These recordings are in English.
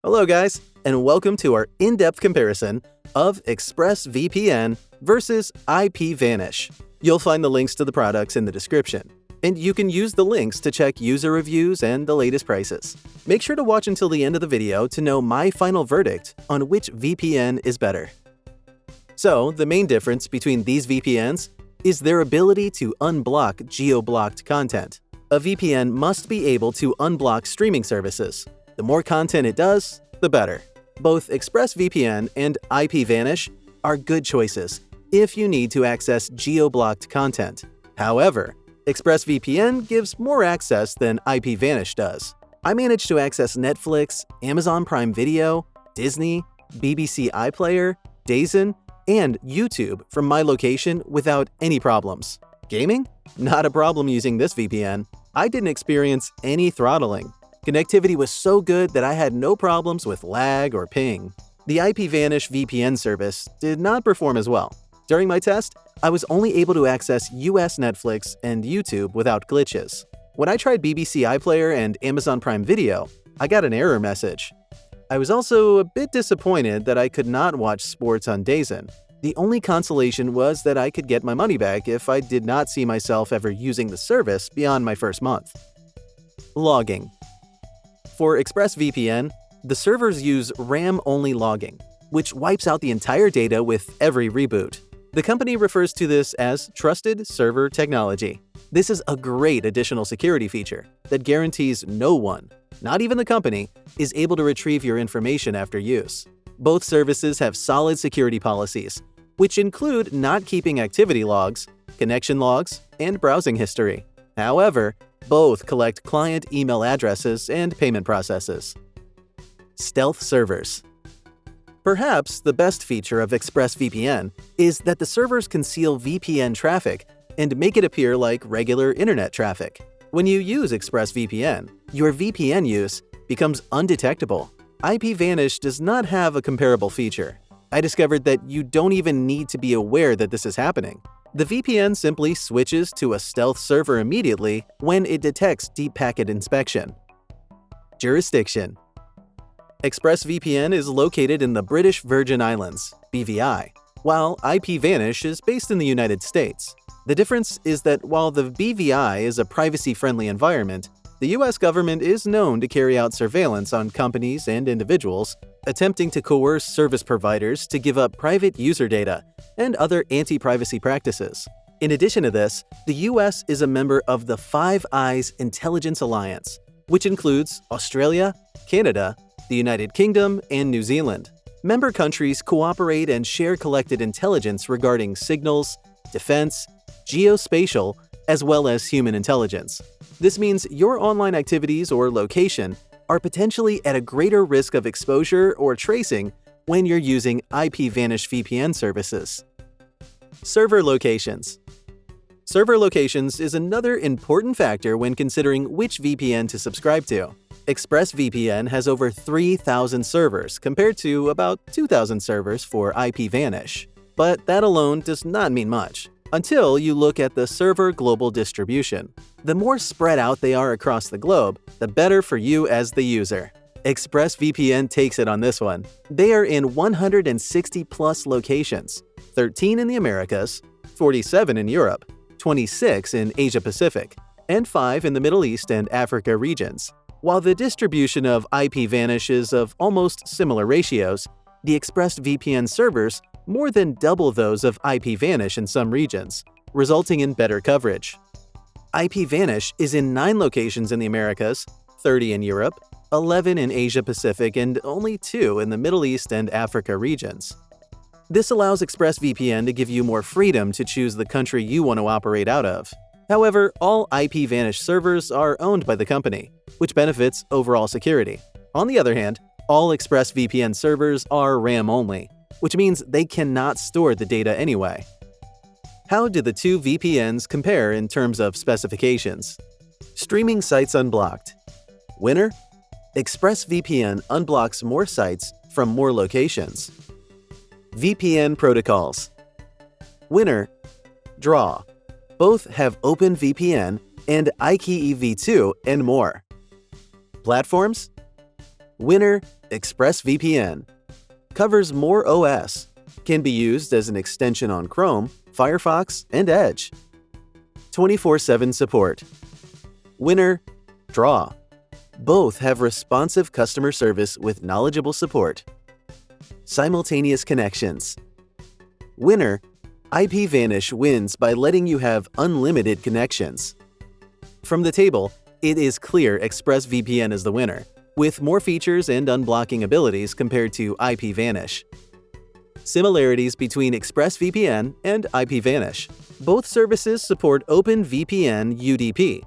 Hello guys, and welcome to our in-depth comparison of ExpressVPN versus IPVanish. You'll find the links to the products in the description, and you can use the links to check user reviews and the latest prices. Make sure to watch until the end of the video to know my final verdict on which VPN is better. So, the main difference between these VPNs is their ability to unblock geo-blocked content. A VPN must be able to unblock streaming services. The more content it does, the better. Both ExpressVPN and IPVanish are good choices if you need to access geo-blocked content. However, ExpressVPN gives more access than IPVanish does. I managed to access Netflix, Amazon Prime Video, Disney, BBC iPlayer, DAZN, and YouTube from my location without any problems. Gaming? Not a problem using this VPN. I didn't experience any throttling. Connectivity was so good that I had no problems with lag or ping. The IPVanish VPN service did not perform as well. During my test, I was only able to access US Netflix and YouTube without glitches. When I tried BBC iPlayer and Amazon Prime Video, I got an error message. I was also a bit disappointed that I could not watch sports on DAZN. The only consolation was that I could get my money back if I did not see myself ever using the service beyond my first month. Logging. For ExpressVPN, the servers use RAM-only logging, which wipes out the entire data with every reboot. The company refers to this as Trusted Server Technology. This is a great additional security feature that guarantees no one, not even the company, is able to retrieve your information after use. Both services have solid security policies, which include not keeping activity logs, connection logs, and browsing history. However, both collect client email addresses and payment processes. Stealth servers. Perhaps the best feature of ExpressVPN is that the servers conceal VPN traffic and make it appear like regular internet traffic. When you use ExpressVPN, your VPN use becomes undetectable. IPVanish does not have a comparable feature. I discovered that you don't even need to be aware that this is happening. The VPN simply switches to a stealth server immediately when it detects deep packet inspection. Jurisdiction. ExpressVPN is located in the British Virgin Islands, BVI, while IPVanish is based in the United States. The difference is that while the BVI is a privacy-friendly environment, the US government is known to carry out surveillance on companies and individuals, attempting to coerce service providers to give up private user data and other anti-privacy practices. In addition to this, the US is a member of the Five Eyes Intelligence Alliance, which includes Australia, Canada, the United Kingdom, and New Zealand. Member countries cooperate and share collected intelligence regarding signals, defense, geospatial, as well as human intelligence. This means your online activities or location are potentially at a greater risk of exposure or tracing when you're using IPVanish VPN services. Server locations. Server locations is another important factor when considering which VPN to subscribe to. ExpressVPN has over 3,000 servers compared to about 2,000 servers for IPVanish. But that alone does not mean much until you look at the server global distribution. The more spread out they are across the globe, the better for you as the user. ExpressVPN takes it on this one. They are in 160 plus locations, 13 in the Americas, 47 in Europe, 26 in Asia Pacific, and 5 in the Middle East and Africa regions. While the distribution of IPVanish is of almost similar ratios, the ExpressVPN servers more than double those of IPVanish in some regions, resulting in better coverage. IPVanish is in 9 locations in the Americas, 30 in Europe, 11 in Asia Pacific, and only 2 in the Middle East and Africa regions. This allows ExpressVPN to give you more freedom to choose the country you want to operate out of. However, all IPVanish servers are owned by the company, which benefits overall security. On the other hand, all ExpressVPN servers are RAM-only, which means they cannot store the data anyway. How do the two VPNs compare in terms of specifications? Streaming sites unblocked. Winner? ExpressVPN unblocks more sites from more locations. VPN protocols. Winner? Draw. Both have OpenVPN and IKE v2 and more. Platforms? Winner, ExpressVPN. Covers more OS. Can be used as an extension on Chrome, Firefox, and Edge. 24/7 support. Winner, Draw. Both have responsive customer service with knowledgeable support. Simultaneous Connections. Winner, IPVanish wins by letting you have unlimited connections. From the table, it is clear ExpressVPN is the winner, with more features and unblocking abilities compared to IPVanish. Similarities between ExpressVPN and IPVanish. Both services support OpenVPN UDP,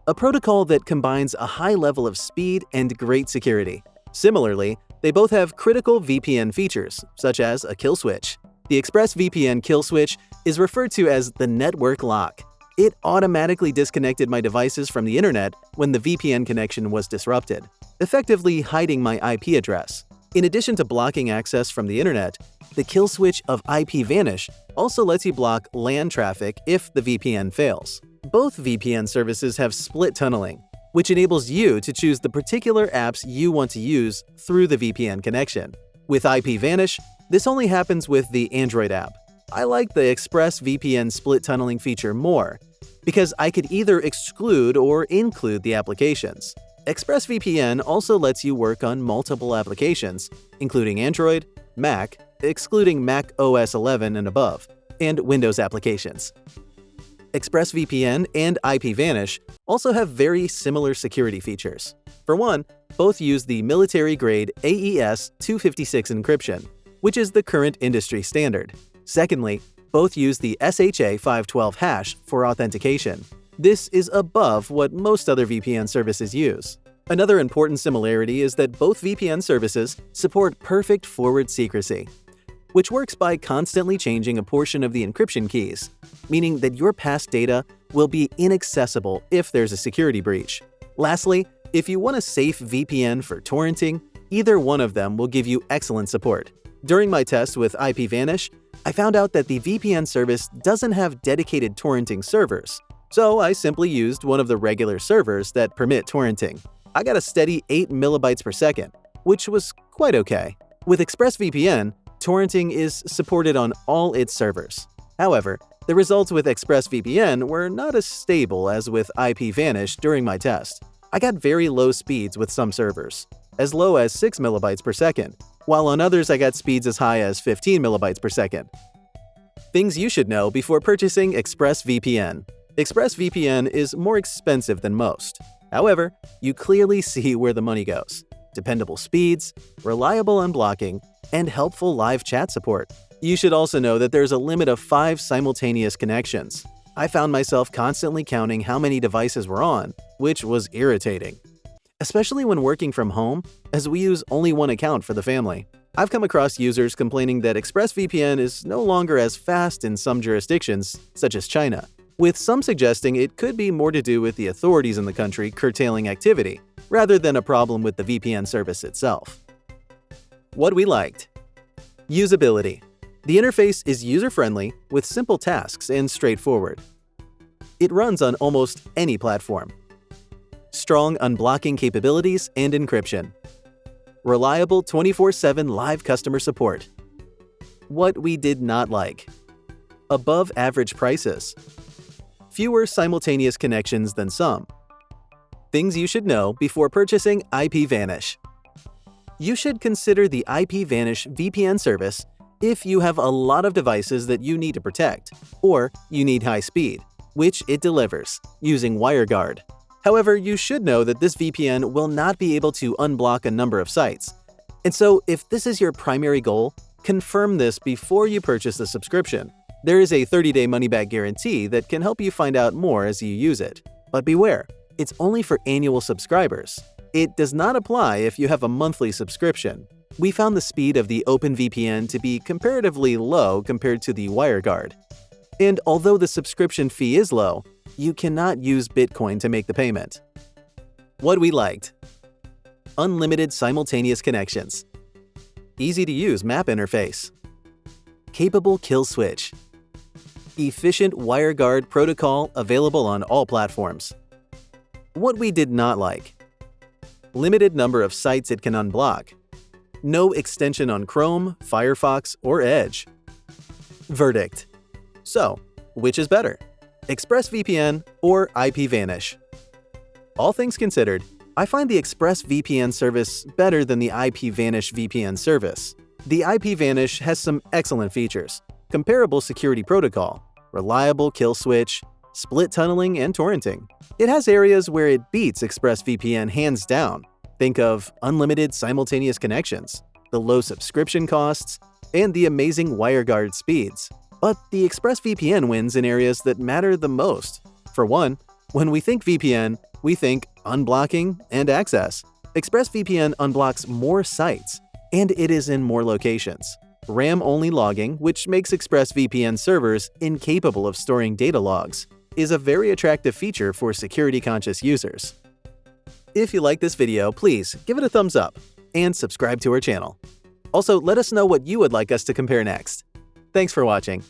a protocol that combines a high level of speed and great security. Similarly, they both have critical VPN features, such as a kill switch. The ExpressVPN kill switch is referred to as the network lock. It automatically disconnected my devices from the internet when the VPN connection was disrupted, effectively hiding my IP address. In addition to blocking access from the internet, the kill switch of IPVanish also lets you block LAN traffic if the VPN fails. Both VPN services have split tunneling, which enables you to choose the particular apps you want to use through the VPN connection. With IPVanish, this only happens with the Android app. I like the ExpressVPN split tunneling feature more because I could either exclude or include the applications. ExpressVPN also lets you work on multiple applications, including Android, Mac, excluding Mac OS 11 and above, and Windows applications. ExpressVPN and IPVanish also have very similar security features. For one, both use the military-grade AES 256 encryption, which is the current industry standard. Secondly, both use the SHA 512 hash for authentication. This is above what most other VPN services use. Another important similarity is that both VPN services support perfect forward secrecy, which works by constantly changing a portion of the encryption keys, meaning that your past data will be inaccessible if there's a security breach. Lastly, if you want a safe VPN for torrenting, either one of them will give you excellent support. During my test with IPVanish, I found out that the VPN service doesn't have dedicated torrenting servers, so I simply used one of the regular servers that permit torrenting. I got a steady 8 MB per second, which was quite okay. With ExpressVPN, torrenting is supported on all its servers. However, the results with ExpressVPN were not as stable as with IPVanish during my test. I got very low speeds with some servers, as low as 6 MB per second, while on others I got speeds as high as 15 MB per second. Things you should know before purchasing ExpressVPN. ExpressVPN is more expensive than most. However, you clearly see where the money goes. Dependable speeds, reliable unblocking, and helpful live chat support. You should also know that there's a limit of 5 simultaneous connections. I found myself constantly counting how many devices were on, which was irritating, especially when working from home, as we use only one account for the family. I've come across users complaining that ExpressVPN is no longer as fast in some jurisdictions, such as China, with some suggesting it could be more to do with the authorities in the country curtailing activity, rather than a problem with the VPN service itself. What we liked. Usability. The interface is user-friendly, with simple tasks and straightforward. It runs on almost any platform. Strong unblocking capabilities and encryption. Reliable 24/7 live customer support. What we did not like. Above average prices. Fewer simultaneous connections than some. Things you should know before purchasing IPVanish. You should consider the IPVanish VPN service if you have a lot of devices that you need to protect, or you need high speed, which it delivers, using WireGuard. However, you should know that this VPN will not be able to unblock a number of sites. And so, if this is your primary goal, confirm this before you purchase the subscription. There is a 30-day money-back guarantee that can help you find out more as you use it. But beware, it's only for annual subscribers. It does not apply if you have a monthly subscription. We found the speed of the OpenVPN to be comparatively low compared to the WireGuard. And although the subscription fee is low, you cannot use Bitcoin to make the payment. What we liked. Unlimited simultaneous connections. Easy-to-use map interface. Capable kill switch. Efficient WireGuard protocol available on all platforms. What we did not like. Limited number of sites it can unblock. No extension on Chrome, Firefox, or Edge. Verdict. So, which is better? ExpressVPN or IPVanish? All things considered, I find the ExpressVPN service better than the IPVanish VPN service. The IPVanish has some excellent features: comparable security protocol, reliable kill switch, split tunneling, and torrenting. It has areas where it beats ExpressVPN hands down. Think of unlimited simultaneous connections, the low subscription costs, and the amazing WireGuard speeds. But the ExpressVPN wins in areas that matter the most. For one, when we think VPN, we think unblocking and access. ExpressVPN unblocks more sites, and it is in more locations. RAM-only logging, which makes ExpressVPN servers incapable of storing data logs, is a very attractive feature for security-conscious users. If you like this video, please give it a thumbs up and subscribe to our channel. Also, let us know what you would like us to compare next. Thanks for watching.